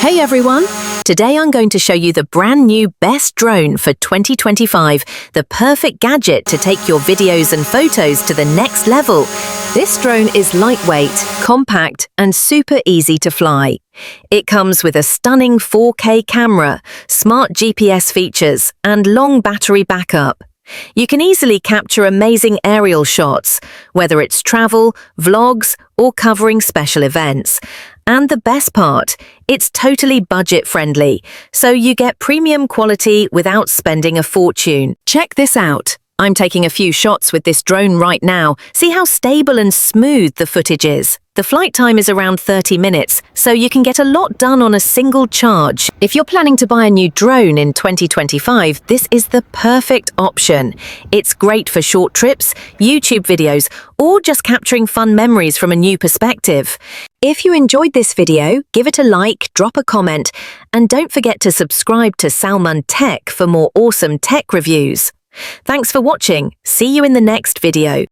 Hey everyone! Today I'm going to show you the brand new best drone for 2025, the perfect gadget to take your videos and photos to the next level. This drone is lightweight, compact, and super easy to fly. It comes with a stunning 4K camera, smart GPS features, and long battery backup. You can easily capture amazing aerial shots, whether it's travel, vlogs, or covering special events. And the best part, it's totally budget-friendly, so you get premium quality without spending a fortune. Check this out. I'm taking a few shots with this drone right now. See how stable and smooth the footage is. The flight time is around 30 minutes, so you can get a lot done on a single charge. If you're planning to buy a new drone in 2025, this is the perfect option. It's great for short trips, YouTube videos, or just capturing fun memories from a new perspective. If you enjoyed this video, give it a like, drop a comment, and don't forget to subscribe to Salman Tech for more awesome tech reviews. Thanks for watching. See you in the next video.